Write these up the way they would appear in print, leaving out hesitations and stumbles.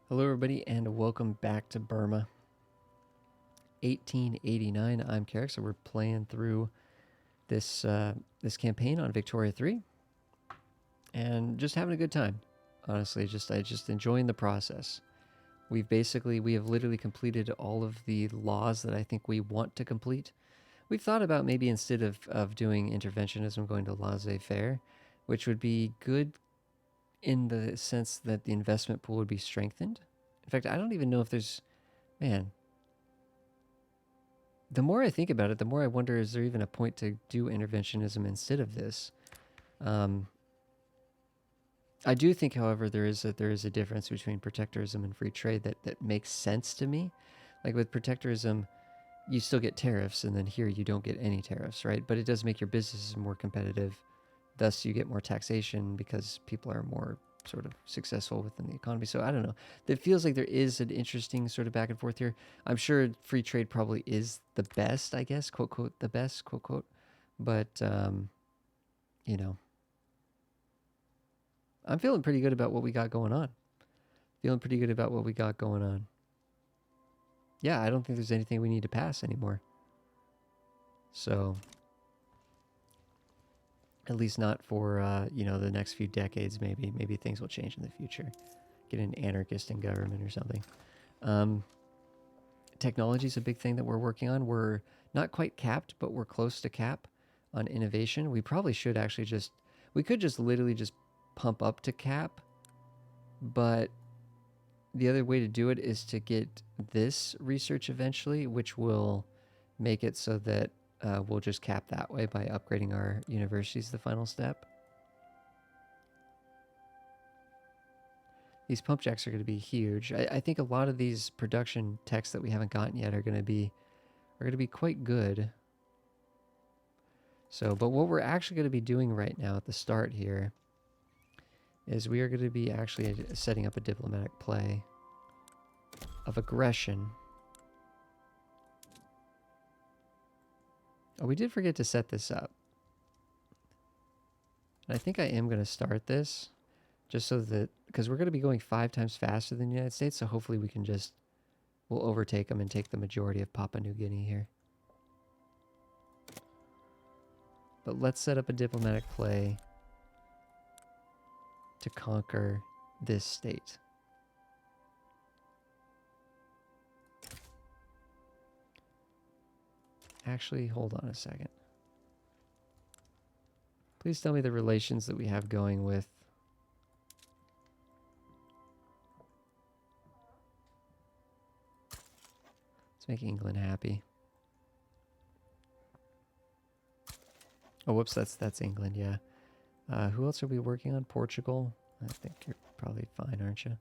Hello, everybody, and welcome back to Burma. 1889. I'm Carrick, so we're playing through this this campaign on Victoria 3, and just having a good time. Honestly, just enjoying the process. We have literally completed all of the laws that I think we want to complete. We've thought about maybe instead of doing interventionism, going to laissez-faire, which would be good in the sense that the investment pool would be strengthened. In fact, I don't even know if there's, man, the more I think about it, the more I wonder, is there even a point to do interventionism instead of this? I do think, however, there is a difference between protectorism and free trade that makes sense to me. Like with protectorism, you still get tariffs, and then here you don't get any tariffs, right? But it does make your businesses more competitive. Thus, you get more taxation because people are more sort of successful within the economy. So I don't know. It feels like there is an interesting sort of back and forth here. I'm sure free trade probably is the best, I guess, quote, quote, the best, quote, quote. But, you know, I'm feeling pretty good about what we got going on. Yeah, I don't think there's anything we need to pass anymore. So, at least not for, the next few decades, maybe. Maybe things will change in the future. Get an anarchist in government or something. Technology is a big thing that we're working on. We're not quite capped, but we're close to cap on innovation. We probably should actually we could just literally just pump up to cap, but the other way to do it is to get this research eventually, which will make it so that we'll just cap that way by upgrading our universities, the final step. These pump jacks are going to be huge. I think a lot of these production techs that we haven't gotten yet are going to be quite good. So, but what we're actually going to be doing right now at the start here is we are going to be actually setting up a diplomatic play of aggression. Oh, we did forget to set this up. And I think I am going to start this just so that, because we're going to be going 5 times faster than the United States, so hopefully we'll overtake them and take the majority of Papua New Guinea here. But let's set up a diplomatic play to conquer this state. Actually, hold on a second. Please tell me the relations that we have going with... Let's make England happy. Oh, whoops, that's England, yeah. Who else are we working on? Portugal? I think you're probably fine, aren't you?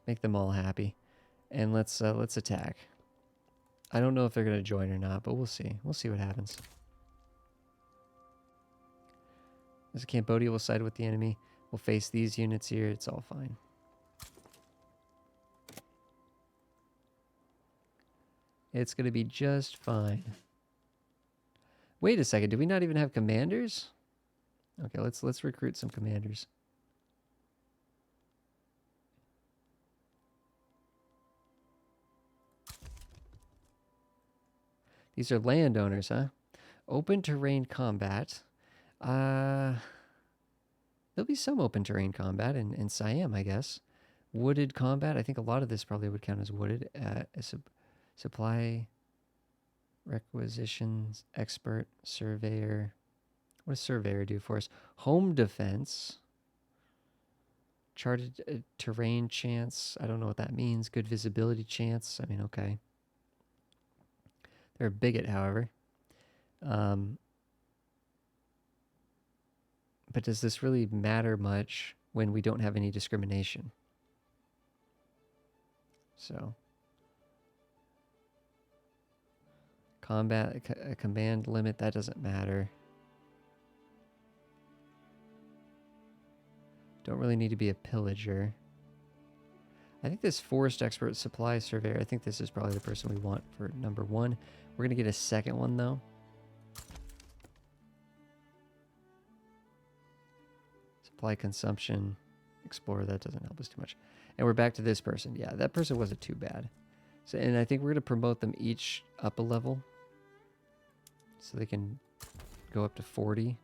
Make them all happy. And let's attack. I don't know if they're going to join or not, but we'll see. We'll see what happens. As Cambodia will side with the enemy. We'll face these units here. It's all fine. It's going to be just fine. Wait a second. Do we not even have commanders? Okay, let's recruit some commanders. These are landowners, huh? Open terrain combat. There'll be some open terrain combat in Siam, I guess. Wooded combat. I think a lot of this probably would count as wooded. Supply requisitions, expert, surveyor. What does surveyor do for us? Home defense. Charted terrain chance. I don't know what that means. Good visibility chance. I mean, okay. They're a bigot, however. But does this really matter much when we don't have any discrimination? So, combat, command limit, that doesn't matter. Don't really need to be a pillager. I think this forest expert supply surveyor, I think this is probably the person we want for number 1. We're going to get a second one, though. Apply consumption. Explore, that doesn't help us too much. And we're back to this person. Yeah, that person wasn't too bad. So, and I think we're going to promote them each up a level. So they can go up to 40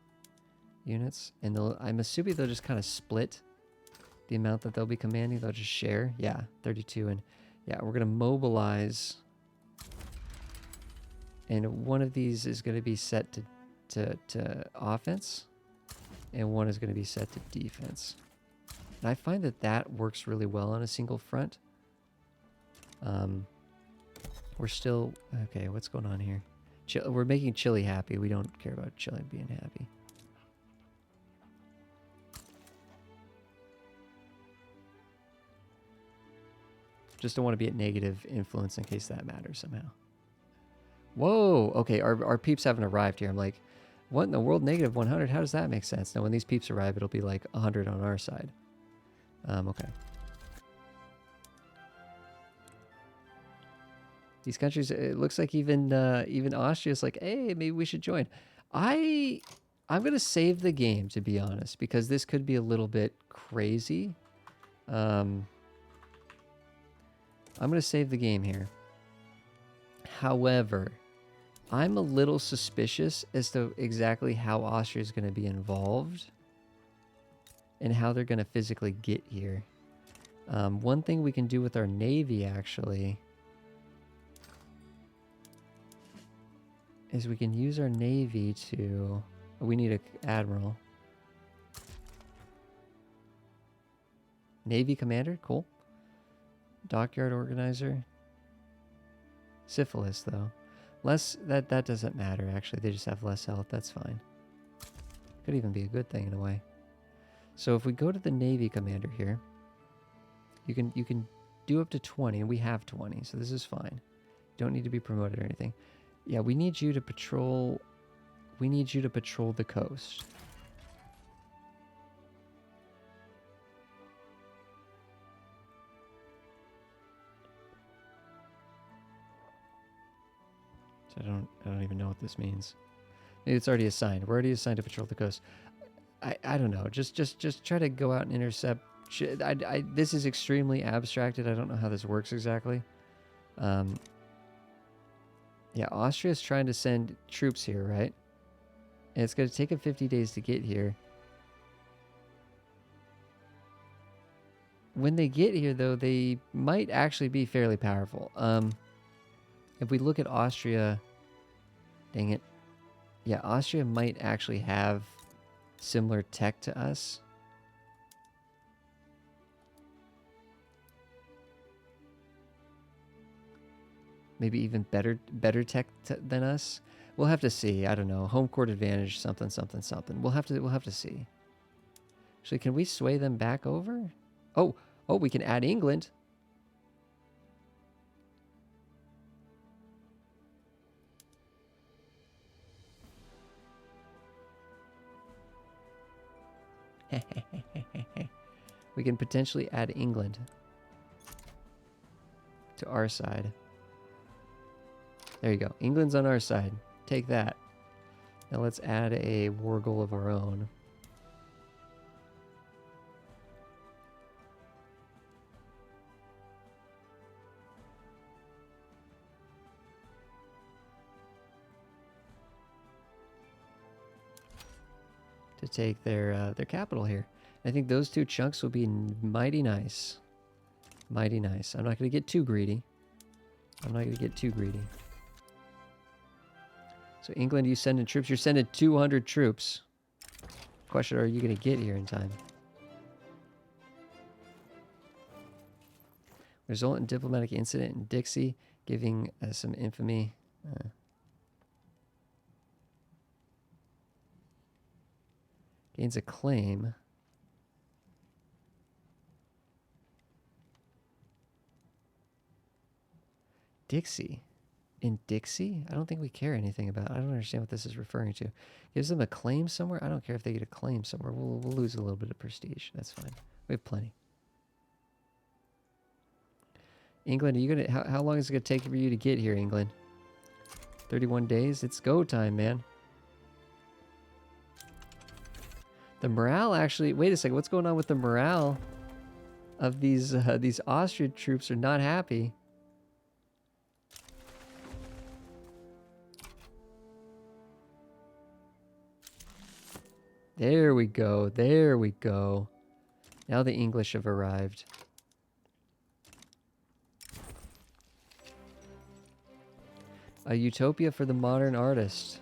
units. And I'm assuming they'll just kind of split the amount that they'll be commanding. They'll just share. Yeah, 32. And yeah, we're going to mobilize. And one of these is going to be set to offense. And one is going to be set to defense. And I find that that works really well on a single front. We're still... Okay, what's going on here? We're making Chile happy. We don't care about Chile being happy. Just don't want to be at negative influence in case that matters somehow. Whoa! Okay, our peeps haven't arrived here. I'm like, what in the world? Negative 100? How does that make sense? Now, when these peeps arrive, it'll be like 100 on our side. Okay. These countries, it looks like even Austria's like, hey, maybe we should join. I'm gonna save the game, to be honest, because this could be a little bit crazy. I'm gonna save the game here. However, I'm a little suspicious as to exactly how Austria is gonna be involved and how they're gonna physically get here. One thing we can do with our navy, actually, is we can use our navy to... We need an admiral. Navy commander? Cool. Dockyard organizer. Syphilis, though. Less... That doesn't matter, actually. They just have less health. That's fine. Could even be a good thing in a way. So if we go to the navy commander here, you can do up to 20, and we have 20, so this is fine. Don't need to be promoted or anything. Yeah, we need you to patrol... We need you to patrol the coast. So I don't even know what this means. Maybe it's already assigned. We're already assigned to patrol the coast. I don't know. Just try to go out and intercept. This is extremely abstracted. I don't know how this works exactly. Yeah, Austria's trying to send troops here, right? And it's going to take them 50 days to get here. When they get here, though, they might actually be fairly powerful. If we look at Austria... Dang it. Yeah, Austria might actually have similar tech to us. Maybe even better tech than us. We'll have to see. I don't know. Home court advantage, something. We'll have to see. Actually, can we sway them back over? Oh, we can add England. We can potentially add England to our side. There you go. England's on our side. Take that. Now let's add a war goal of our own. To take their capital here. I think those two chunks will be mighty nice. Mighty nice. I'm not going to get too greedy. So England, you sending troops? You're sending 200 troops. Question, are you going to get here in time? Resultant diplomatic incident in Dixie, giving some infamy. Gains a claim. Dixie. In Dixie? I don't think we care anything about it. I don't understand what this is referring to. Gives them a claim somewhere? I don't care if they get a claim somewhere. We'll lose a little bit of prestige. That's fine. We have plenty. England, are you gonna... How long is it gonna take for you to get here, England? 31 days? It's go time, man. The morale actually... Wait a second. What's going on with the morale of these Austrian troops are not happy. There we go. There we go. Now the English have arrived. A utopia for the modern artist.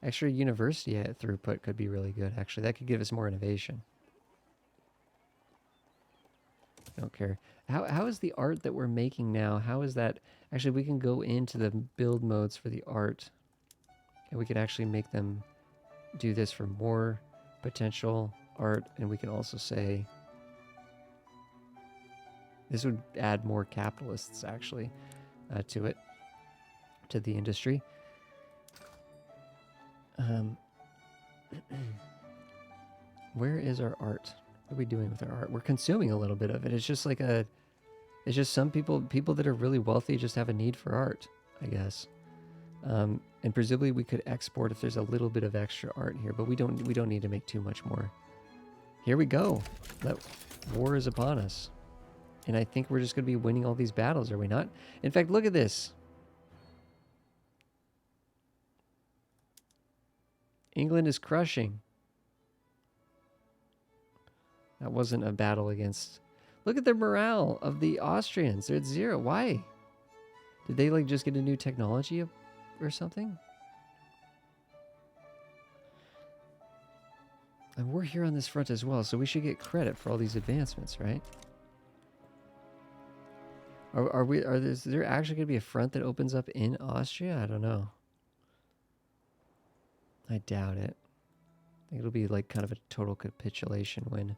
Extra university throughput could be really good, actually. That could give us more innovation. Don't care. How is the art that we're making now? How is that? Actually, we can go into the build modes for the art. And we could actually make them do this for more potential art. And we can also say... This would add more capitalists, actually, to it. To the industry. Where is our art? What are we doing with our art? We're consuming a little bit of it. It's just like a... It's just some people that are really wealthy just have a need for art, I guess. And presumably we could export if there's a little bit of extra art here, but we don't need to make too much more. Here we go. That war is upon us. And I think we're just going to be winning all these battles, are we not? In fact, look at this. England is crushing. That wasn't a battle against... Look at the morale of the Austrians. They're at 0. Why? Did they like just get a new technology or something? And we're here on this front as well, so we should get credit for all these advancements, right? Is there actually going to be a front that opens up in Austria? I don't know. I doubt it. I think it'll be like kind of a total capitulation win.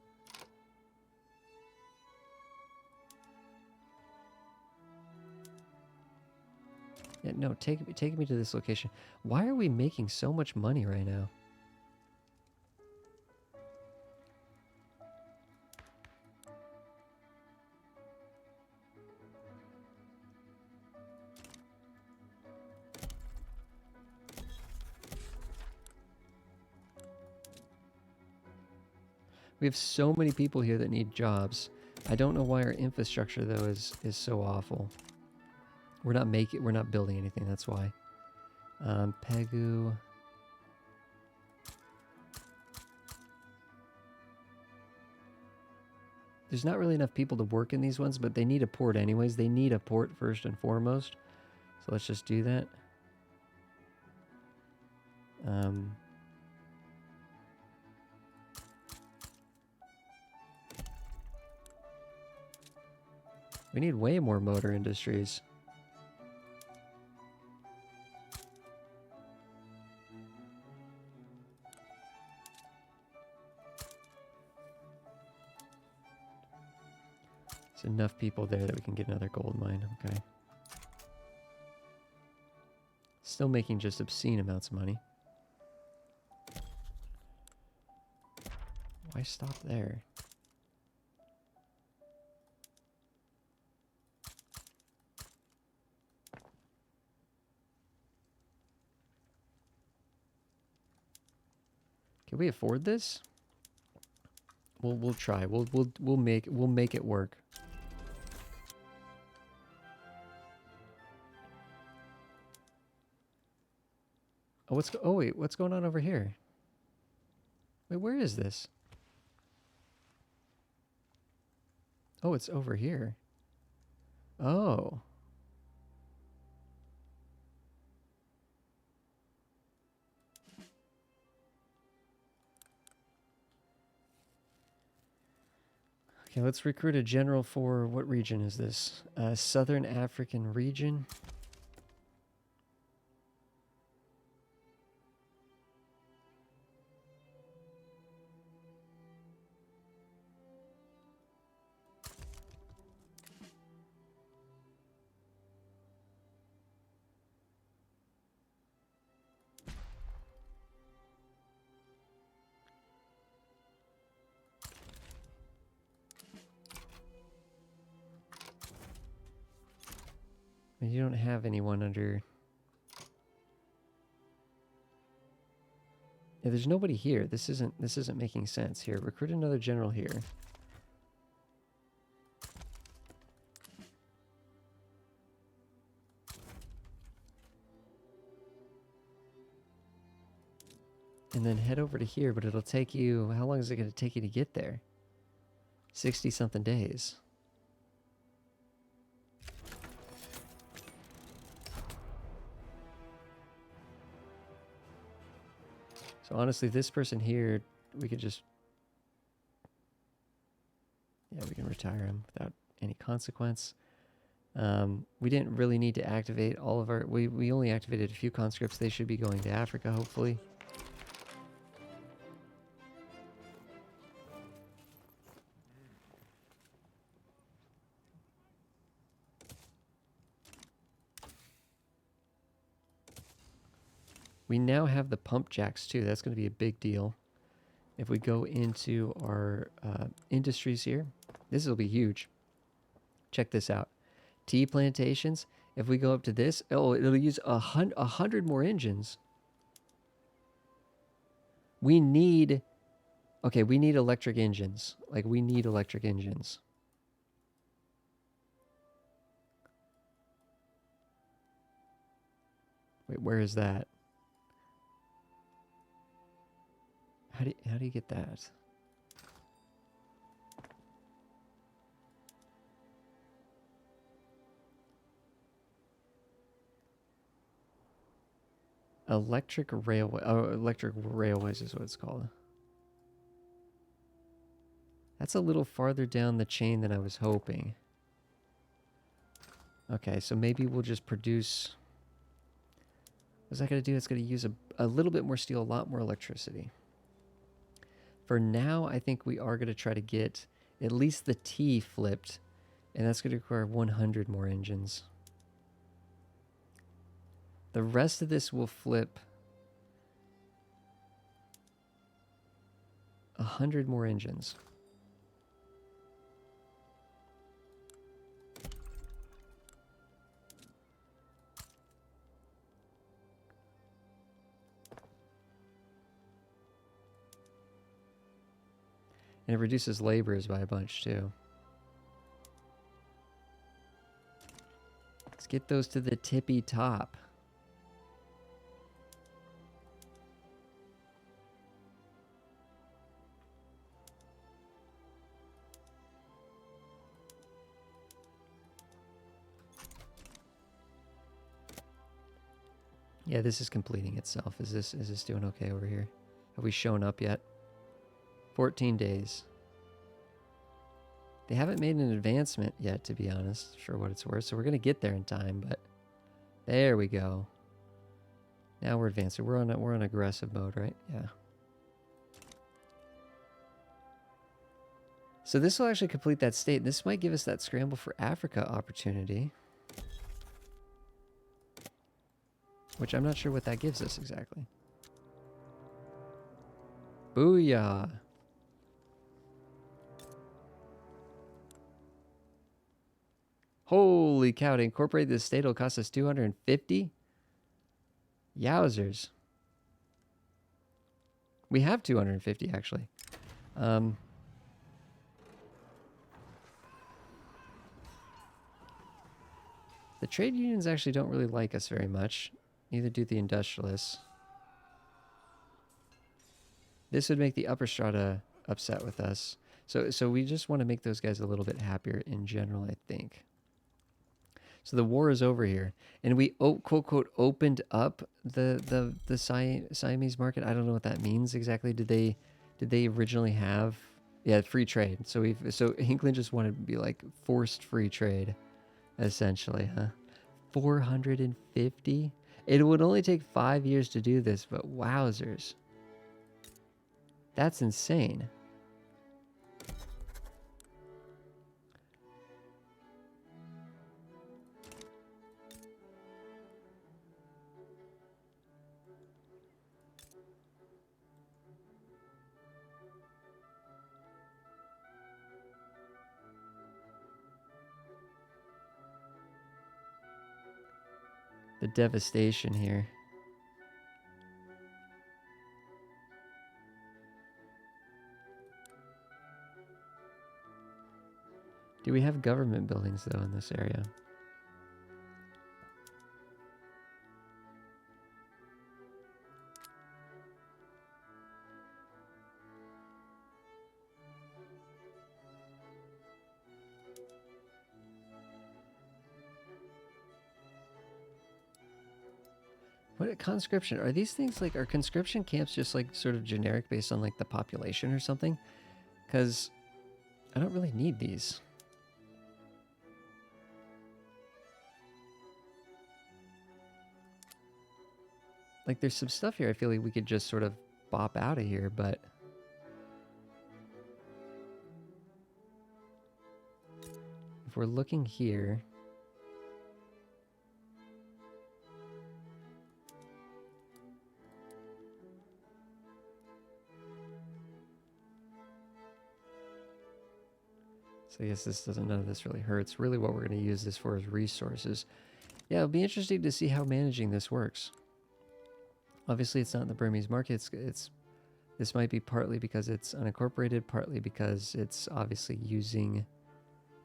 Yeah, no, take me to this location. Why are we making so much money right now? We have so many people here that need jobs. I don't know why our infrastructure though is so awful. We're not building anything, that's why. Pegu. There's not really enough people to work in these ones, but they need a port anyways. They need a port first and foremost. So let's just do that. We need way more motor industries. There's enough people there that we can get another gold mine. Okay. Still making just obscene amounts of money. Why stop there? Can we afford this? We'll try. We'll make it work. Oh wait, what's going on over here? Wait, where is this? Oh, it's over here. Oh. Okay, let's recruit a general for what region is this? Southern African region. You don't have anyone under... Yeah, there's nobody here. This isn't making sense. Here, recruit another general here. And then head over to here, but it'll take you, how long is it going to take you to get there? 60 something days. So honestly, this person here, we could just, yeah, we can retire him without any consequence. We didn't really need to activate all of our, we only activated a few conscripts. They should be going to Africa, hopefully. We now have the pump jacks too. That's going to be a big deal. If we go into our industries here, this will be huge. Check this out. Tea plantations. If we go up to this, oh, it'll use 100 more engines. We need, okay, we need electric engines. Like, we need electric engines. Wait, where is that? How do you get that? Electric railway. Oh, electric railways is what it's called. That's a little farther down the chain than I was hoping. Okay, so maybe we'll just produce. What's that going to do? It's going to use a little bit more steel, a lot more electricity. For now, I think we are going to try to get at least the T flipped, and that's going to require 100 more engines. The rest of this will flip 100 more engines. And it reduces laborers by a bunch too. Let's get those to the tippy top. Yeah, this is completing itself. Is this doing okay over here? Have we shown up yet? 14 days. They haven't made an advancement yet, to be honest, for what it's worth. So we're going to get there in time, but there we go. Now we're advancing. We're on aggressive mode, right? Yeah. So this will actually complete that state. This might give us that Scramble for Africa opportunity, which I'm not sure what that gives us exactly. Booyah. Holy cow, to incorporate this state will cost us 250? Yowzers. We have 250 actually. The trade unions actually don't really like us very much. Neither do the industrialists. This would make the upper strata upset with us. So we just want to make those guys a little bit happier in general, I think. So the war is over here, and we quote quote opened up the Siamese market. I don't know what that means exactly. Did they originally have free trade? So England just wanted to be like forced free trade, essentially, huh? 450. It would only take 5 years to do this, but wowzers, that's insane. The devastation here. Do we have government buildings, though, in this area? What conscription? Are these things like, are conscription camps just like sort of generic based on like the population or something? Because I don't really need these. Like there's some stuff here I feel like we could just sort of bop out of here, but if we're looking here, so I guess this doesn't, none of this really hurts. Really what we're going to use this for is resources. Yeah, it'll be interesting to see how managing this works. Obviously it's not in the Burmese market. This might be partly because it's unincorporated, partly because it's obviously using,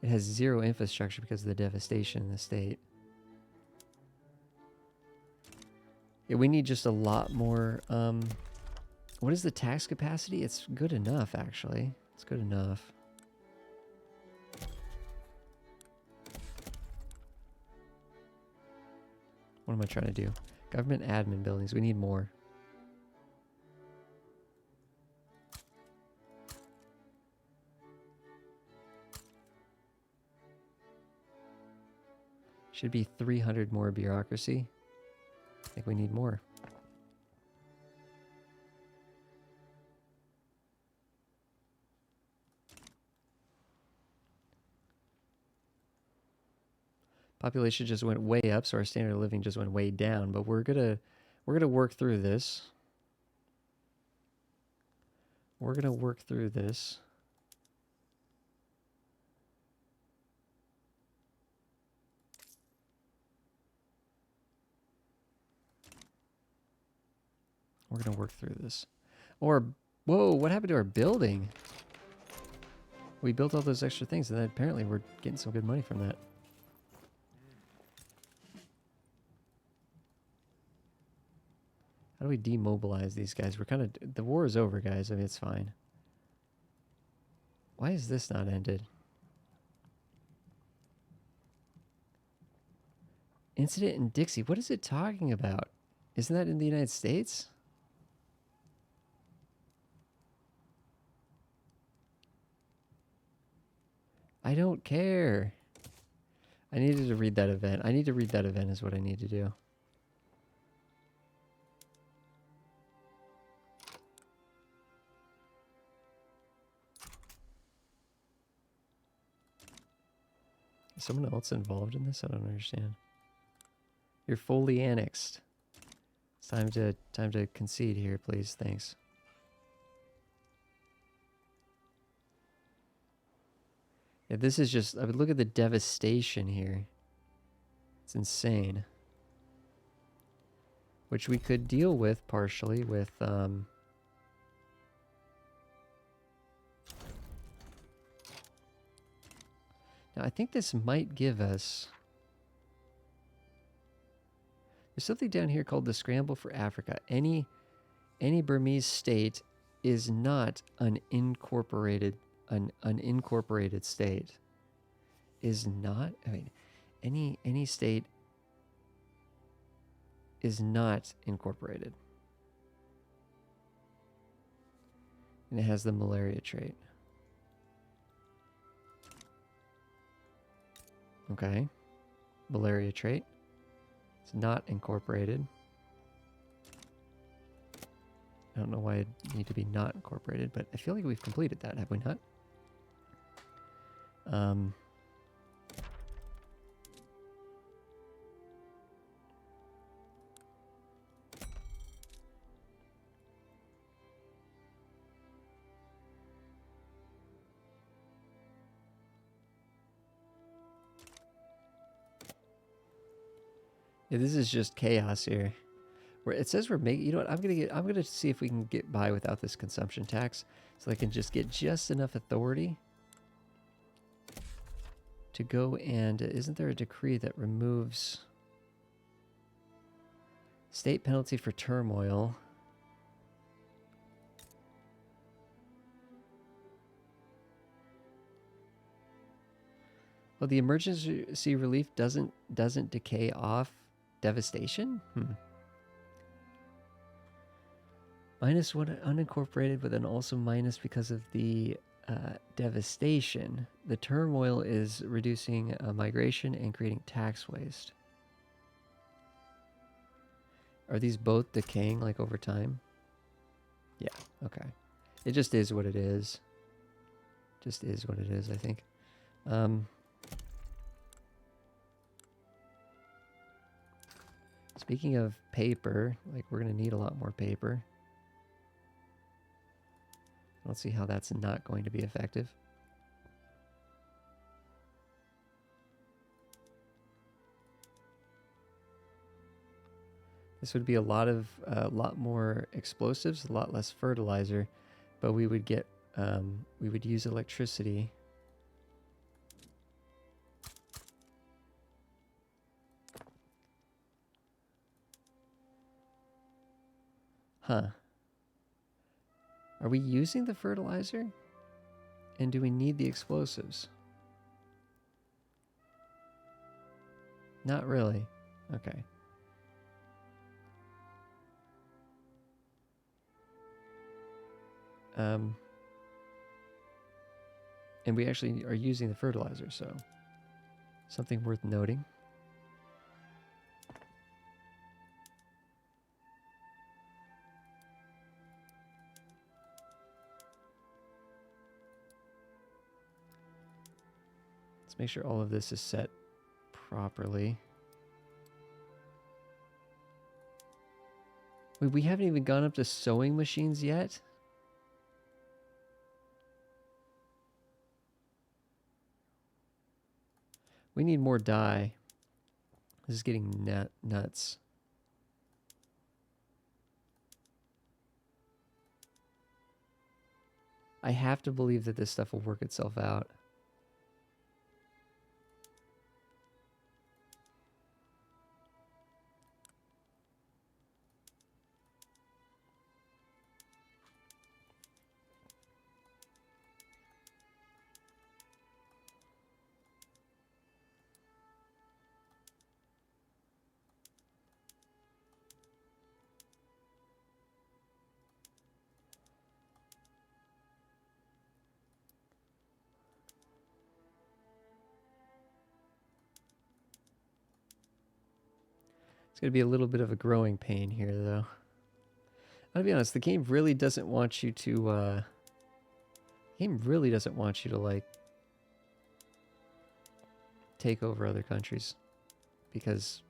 it has zero infrastructure because of the devastation in the state. Yeah, we need just a lot more, what is the tax capacity? It's good enough, actually. It's good enough. What am I trying to do? Government admin buildings. We need more. Should be 300 more bureaucracy. I think we need more. Population just went way up, so our standard of living just went way down, but we're gonna work through this. We're gonna work through this. We're gonna work through this. Or, whoa, what happened to our building? We built all those extra things, and then apparently we're getting some good money from that. How do we demobilize these guys? We're kind of, the war is over, guys. I mean, it's fine. Why is this not ended? Incident in Dixie. What is it talking about? Isn't that in the United States? I don't care. I needed to read that event. I need to read that event is what I need to do. Is someone else involved in this? I don't understand. You're fully annexed. It's time to concede here, please. Thanks. Yeah, this is just, I mean, look at the devastation here. It's insane. Which we could deal with partially with now I think this might give us, there's something down here called the Scramble for Africa. Any Burmese state is not an incorporated state. Is not, I mean, any state is not incorporated. And it has the malaria trait. Okay. Malaria trait. It's not incorporated. I don't know why it need to be not incorporated, but I feel like we've completed that, have we not? Yeah, this is just chaos here. Where it says we're making, you know what, I'm gonna see if we can get by without this consumption tax, so I can just get just enough authority. to go and isn't there a decree that removes state penalty for turmoil? Well, the emergency relief doesn't decay off devastation? -1 unincorporated, but then also minus because of the devastation. The turmoil is reducing migration and creating tax waste. Are these both decaying like over time? Yeah, okay. It just is what it is. Just is what it is, I think. Speaking of paper, like we're going to need a lot more paper. Let's see how that's not going to be effective. This would be a lot more explosives, a lot less fertilizer, but we would get we would use electricity. Huh. Are we using the fertilizer? And do we need the explosives? Not really. Okay. And we actually are using the fertilizer, so something worth noting. Let's make sure all of this is set properly. Wait, we haven't even gone up to sewing machines yet? We need more dye. This is getting nuts. I have to believe that this stuff will work itself out. It's going to be a little bit of a growing pain here, though. I'll be honest, the game really doesn't want you to, like, take over other countries. Because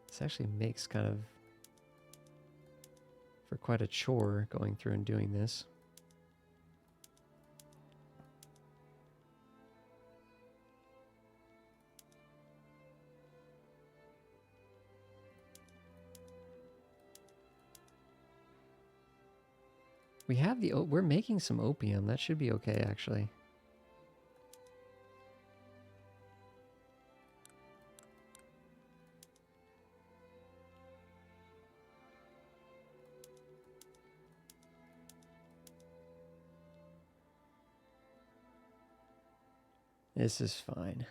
this actually makes kind of for quite a chore going through and doing this. We have we're making some opium. That should be okay, actually. This is fine.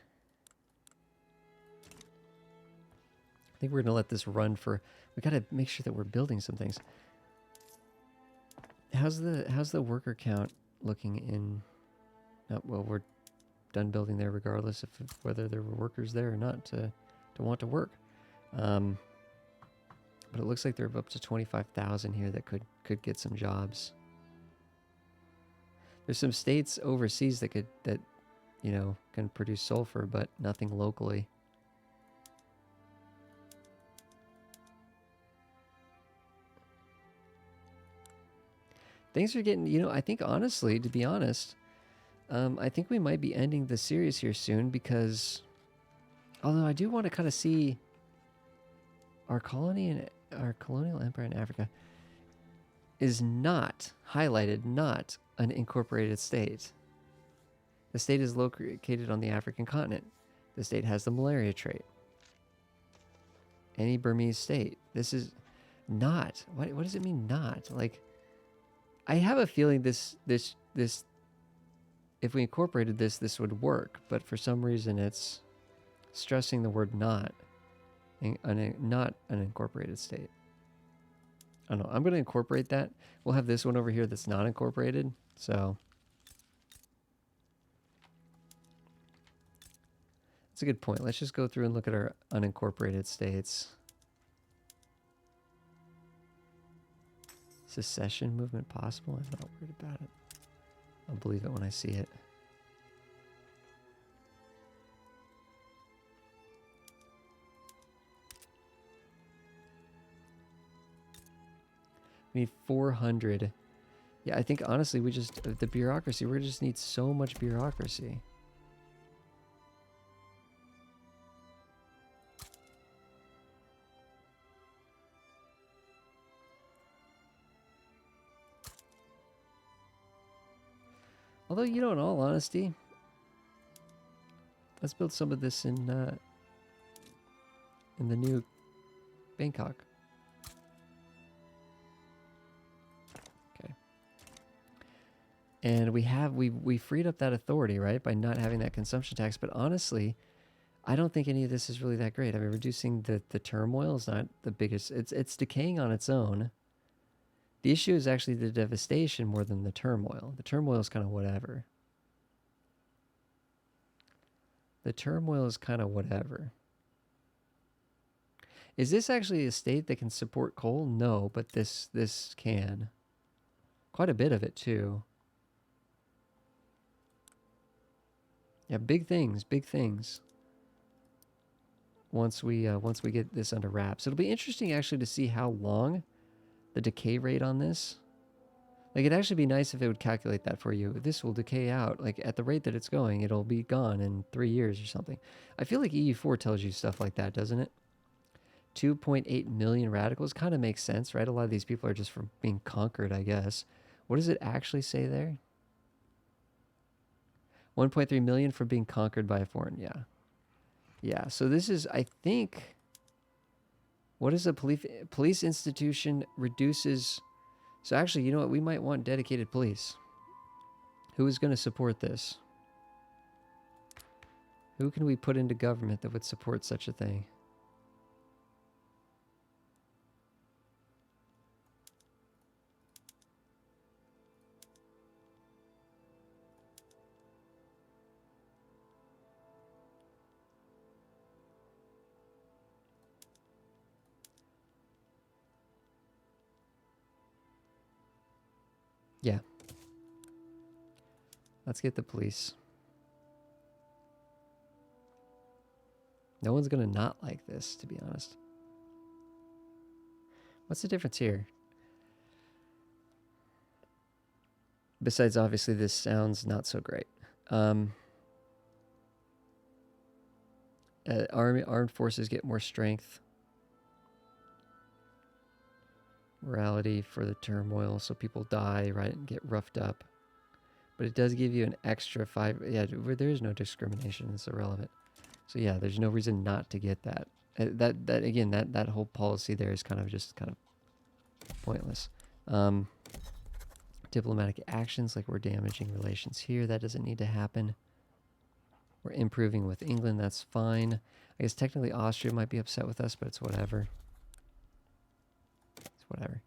I think we're going to let this run for... We got to make sure that we're building some things. How's the worker count looking in... Oh, well, we're done building there regardless of whether there were workers there or not to want to work. But it looks like they're up to 25,000 here that could get some jobs. There's some states overseas that you know, can produce sulfur, but nothing locally. Things are getting, you know, I think honestly, to be honest, I think we might be ending the series here soon because, although I do want to kind of see our colonial empire in Africa is not highlighted, not an incorporated state. The state is located on the African continent. The state has the malaria trait. Any Burmese state. This is not. What does it mean not? Like, I have a feeling this if we incorporated this would work, but for some reason it's stressing the word not. Not an incorporated state. I don't know. I'm going to incorporate that. We'll have this one over here that's not incorporated. So that's a good point. Let's just go through and look at our unincorporated states. Secession movement possible? I'm not worried about it. I'll believe it when I see it. We need 400. Yeah, I think honestly we just, the bureaucracy, we just need so much bureaucracy. Although, you know, in all honesty, let's build some of this in the new Bangkok. Okay. And we freed up that authority, right, by not having that consumption tax. But honestly, I don't think any of this is really that great. I mean, reducing the turmoil is not the biggest. It's decaying on its own. The issue is actually the devastation more than the turmoil. The turmoil is kind of whatever. The turmoil is kind of whatever. Is this actually a state that can support coal? No, but this can. Quite a bit of it too. Yeah, big things, big things. Once we get this under wraps, it'll be interesting actually to see how long the decay rate on this. Like, it'd actually be nice if it would calculate that for you. This will decay out. Like, at the rate that it's going, it'll be gone in 3 years or something. I feel like EU4 tells you stuff like that, doesn't it? 2.8 million radicals kind of makes sense, right? A lot of these people are just from being conquered, I guess. What does it actually say there? 1.3 million for being conquered by a foreign, yeah. Yeah, so this is, I think... What is a police institution reduces... So actually, you know what? We might want dedicated police. Who is going to support this? Who can we put into government that would support such a thing? Yeah. Let's get the police. No one's going to not like this, to be honest. What's the difference here? Besides, obviously, this sounds not so great. Armed forces get more strength. Morality for the turmoil, so people die, right, and get roughed up. But it does give you an extra 5. Yeah, there is no discrimination. It's irrelevant. So yeah, there's no reason not to get that. That whole policy there is kind of pointless. Diplomatic actions, like we're damaging relations here, that doesn't need to happen. We're improving with England, that's fine. I guess technically Austria might be upset with us, but it's whatever. Whatever.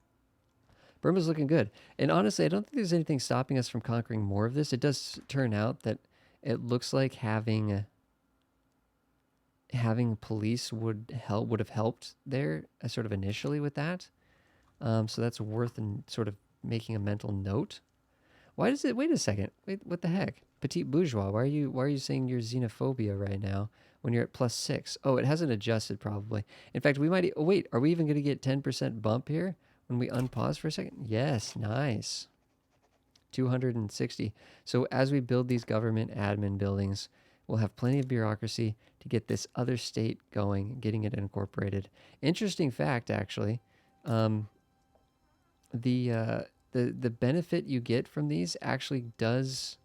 Burma's looking good. And honestly, I don't think there's anything stopping us from conquering more of this. It does turn out that it looks like having police would have helped there sort of initially with that. So that's worth sort of making a mental note. Why does it... Wait a second. Wait, what the heck? Petite bourgeois. Why are you saying you're xenophobia right now when you're at +6? Oh, it hasn't adjusted probably. In fact, we might... Oh, wait. Are we even going to get 10% bump here when we unpause for a second? Yes. Nice. 260. So as we build these government admin buildings, we'll have plenty of bureaucracy to get this other state going, getting it incorporated. Interesting fact, actually. The benefit you get from these actually does...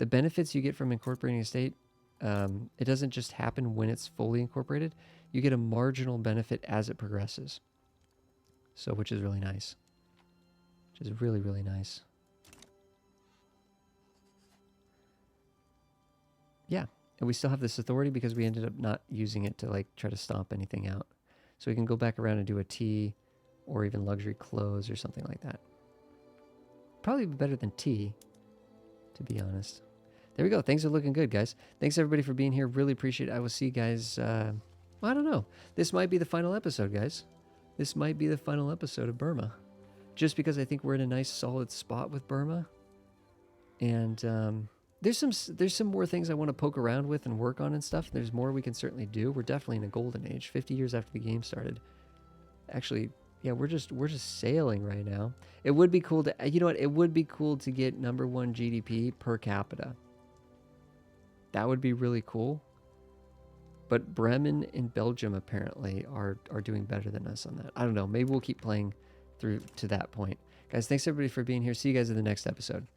The benefits you get from incorporating a state, it doesn't just happen when it's fully incorporated. You get a marginal benefit as it progresses. So, which is really nice. Which is really, really nice. Yeah, and we still have this authority because we ended up not using it to like try to stomp anything out. So we can go back around and do a T or even luxury close or something like that. Probably better than T, to be honest. There we go. Things are looking good, guys. Thanks everybody for being here. Really appreciate it. I will see you guys, well, I don't know. This might be the final episode, guys. This might be the final episode of Burma. Just because I think we're in a nice solid spot with Burma. And there's some more things I want to poke around with and work on and stuff. There's more we can certainly do. We're definitely in a golden age, 50 years after the game started. Actually, yeah, we're just sailing right now. It would be cool to, you know what? It would be cool to get #1 GDP per capita. That would be really cool. But Bremen and Belgium apparently are doing better than us on that. I don't know. Maybe we'll keep playing through to that point. Guys, thanks everybody for being here. See you guys in the next episode.